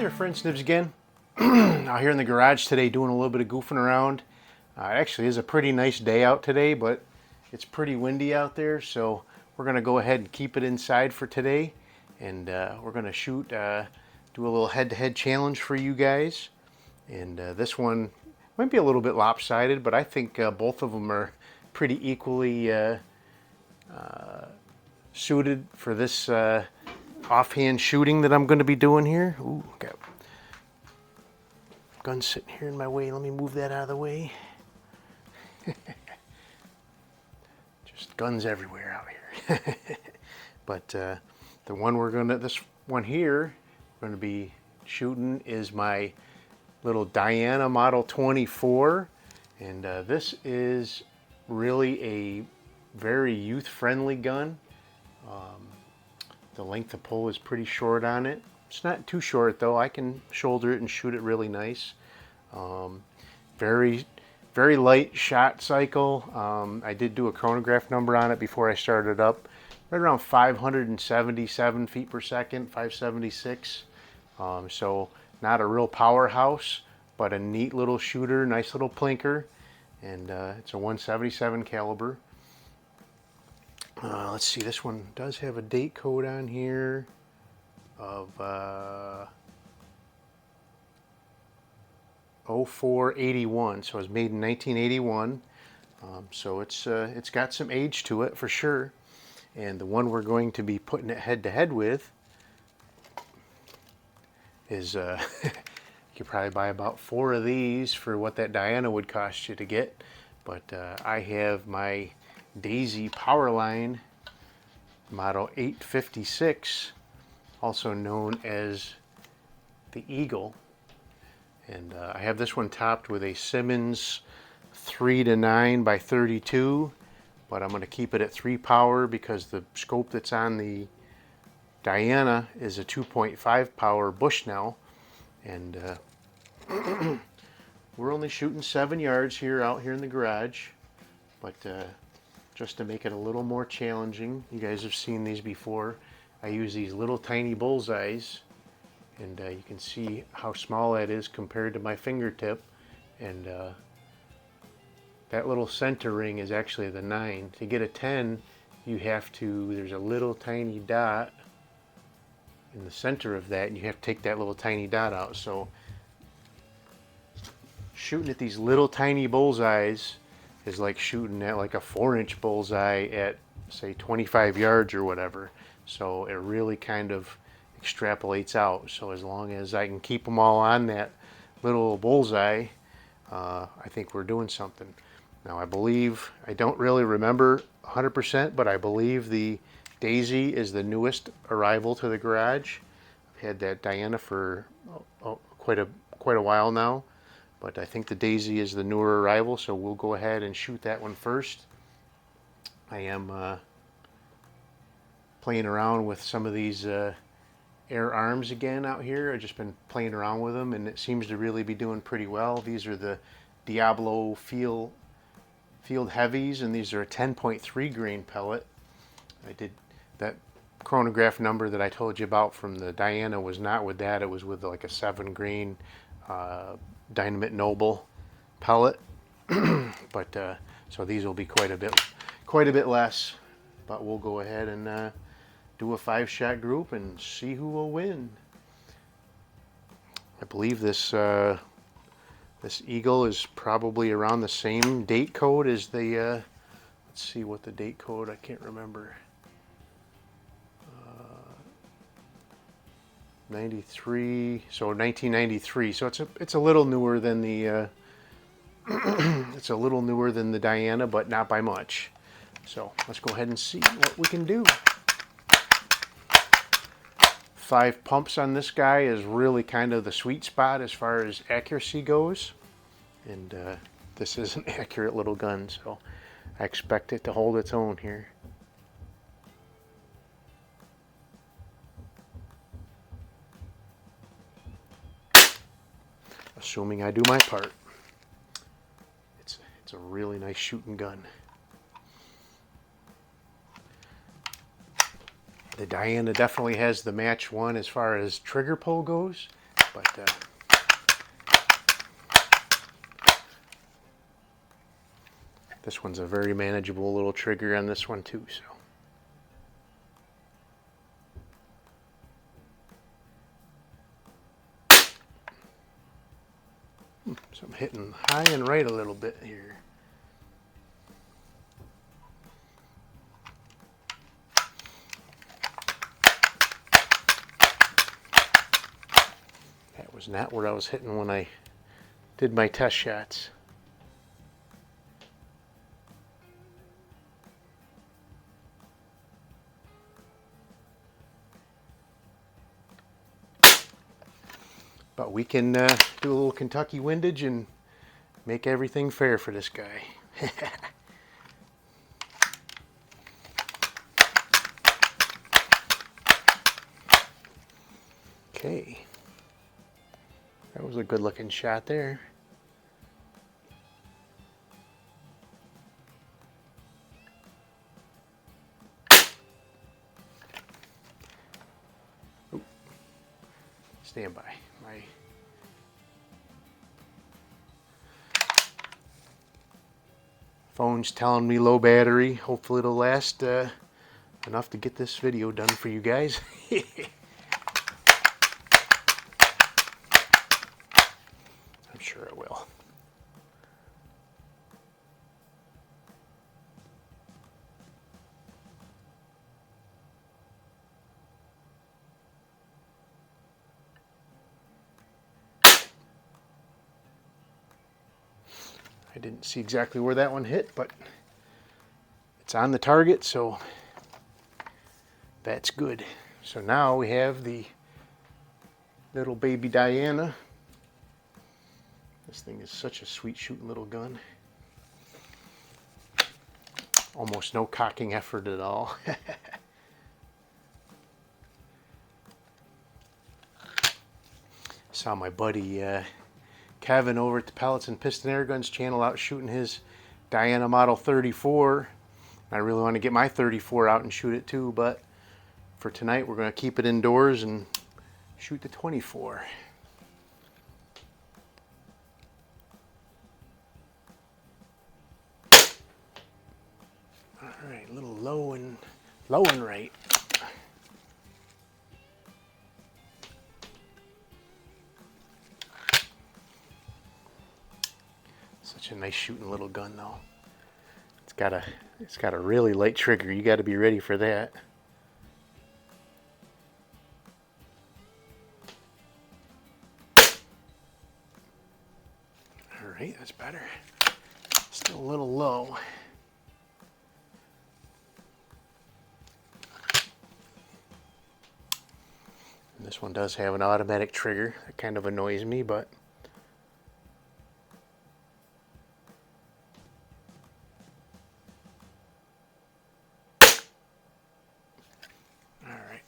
Hey there friends, Nibs again. Out here in the garage today doing a little bit of goofing around. It actually is a pretty nice day out today, but it's pretty windy out there, so we're going to go ahead and keep it inside for today. And we're going to do a little head-to-head challenge for you guys. And this one might be a little bit lopsided, but I think both of them are pretty equally suited for this offhand shooting that I'm going to be doing here. Ooh, got gun sitting here in my way. Let me move that out of the way. Just guns everywhere out here. But the one this one here we're going to be shooting is my little Diana Model 24, and this is really a very youth-friendly gun. The length of pull is pretty short on it. It's not too short though. I can shoulder it and shoot it really nice. Very light shot cycle. I did do a chronograph number on it before I started up. Right around 577 feet per second, 576. So not a real powerhouse, but a neat little shooter, nice little plinker. And it's a 177 caliber. Let's see, this one does have a date code on here of 0481, so it was made in 1981. So it's got some age to it for sure. And the one we're going to be putting it head to head with is you could probably buy about 4 of these for what that Diana would cost you to get. But I have my Daisy Powerline Model 856, also known as the Eagle. And I have this one topped with a Simmons 3-9 by 32, but I'm going to keep it at 3 power because the scope that's on the Diana is a 2.5 power Bushnell, and we're only shooting 7 yards out here in the garage, but just to make it a little more challenging, you guys have seen these before, I use these little tiny bullseyes. And you can see how small that is compared to my fingertip. And that little center ring is actually the 9. To get a 10, there's a little tiny dot in the center of that, and you have to take that little tiny dot out. So shooting at these little tiny bullseyes is like shooting at like a 4-inch bullseye at, say, 25 yards or whatever. So it really kind of extrapolates out. So as long as I can keep them all on that little bullseye, I think we're doing something. Now I don't really remember 100%, but I believe the Daisy is the newest arrival to the garage. I've had that Diana for quite a while now, but I think the Daisy is the newer arrival, so we'll go ahead and shoot that one first. I am playing around with some of these air arms again out here. I've just been playing around with them, and it seems to really be doing pretty well. These are the Diablo Field Heavies, and these are a 10.3 grain pellet. I did that chronograph number that I told you about from the Diana was not with that. It was with like a 7 grain Dynamite Noble pellet. But so these will be quite a bit less. But we'll go ahead and do a 5-shot group and see who will win. I believe this Eagle is probably around the same date code as the let's see what the date code, I can't remember. 93, so 1993. So it's a little newer than the it's a little newer than the Diana, but not by much. So let's go ahead and see what we can do. 5 pumps on this guy is really kind of the sweet spot as far as accuracy goes. And this is an accurate little gun, so I expect it to hold its own here. Assuming I do my part. It's a really nice shooting gun. The Diana definitely has the match one as far as trigger pull goes. But this one's a very manageable little trigger on this one too. So I'm hitting high and right a little bit here. That was not where I was hitting when I did my test shots. But we can do a little Kentucky windage and make everything fair for this guy. Okay. That was a good looking shot there. Ooh. Stand by. My phone's telling me low battery. Hopefully it'll last enough to get this video done for you guys. I'm sure it will. I didn't see exactly where that one hit, but it's on the target, so that's good. So now we have the little baby Diana. This thing is such a sweet shooting little gun. Almost no cocking effort at all. Saw my buddy Kevin over at the Pellets and Piston Air Guns channel out shooting his Diana Model 34. I really want to get my 34 out and shoot it too, but for tonight we're going to keep it indoors and shoot the 24. Alright, a little low and right. Such a nice shooting little gun though. It's got a really light trigger. You got to be ready for that. All right, that's better. Still a little low. And this one does have an automatic trigger. That kind of annoys me, but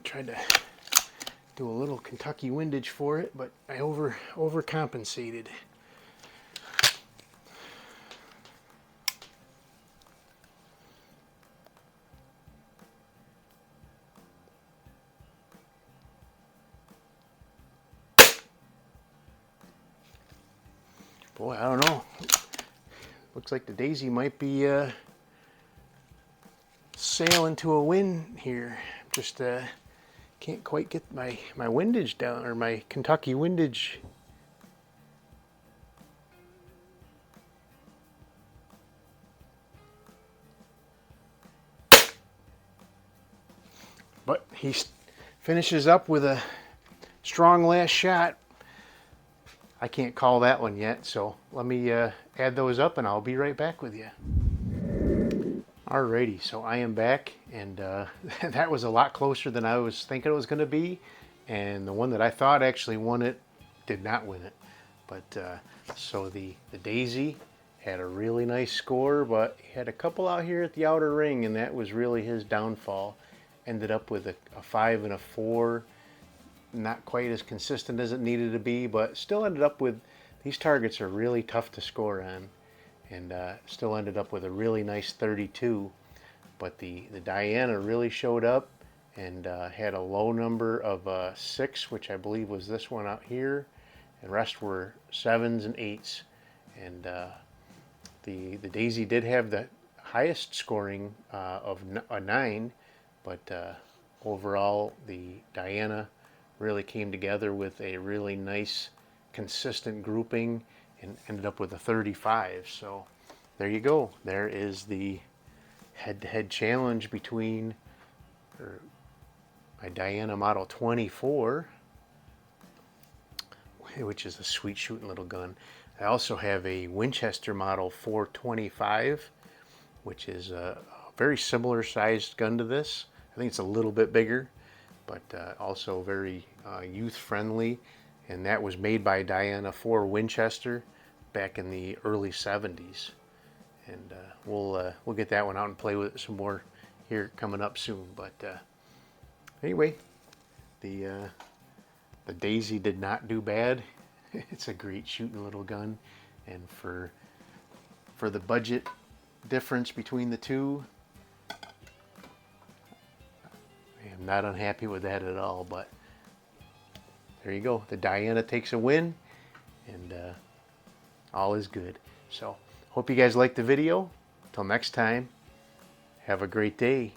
tried to do a little Kentucky windage for it, but I overcompensated. Boy, I don't know. Looks like the Daisy might be sailing to a wind here. Just can't quite get my windage down, or my Kentucky windage. But he finishes up with a strong last shot. I can't call that one yet, so let me add those up and I'll be right back with you. Alrighty, so I am back, and that was a lot closer than I was thinking it was going to be, and the one that I thought actually won it did not win it. But so the Daisy had a really nice score, but he had a couple out here at the outer ring, and that was really his downfall. Ended up with a 5 and a 4, not quite as consistent as it needed to be, but still ended up with, these targets are really tough to score on. And still ended up with a really nice 32. But the Diana really showed up and had a low number of 6, which I believe was this one out here. and rest were 7s and 8s. And the Daisy did have the highest scoring of a 9, but overall the Diana really came together with a really nice consistent grouping and ended up with a 35. So there you go. There is the head-to-head challenge between my Diana Model 24, which is a sweet shooting little gun. I also have a Winchester Model 425, which is a very similar sized gun to this. I think it's a little bit bigger, but also very youth friendly. And that was made by Diana for Winchester back in the early 70s. And we'll get that one out and play with it some more here coming up soon. But anyway, the Daisy did not do bad. It's a great shooting little gun, and for the budget difference between the two, I am not unhappy with that at all. But there you go. The Diana takes a win, and all is good. So hope you guys liked the video. Till next time, have a great day.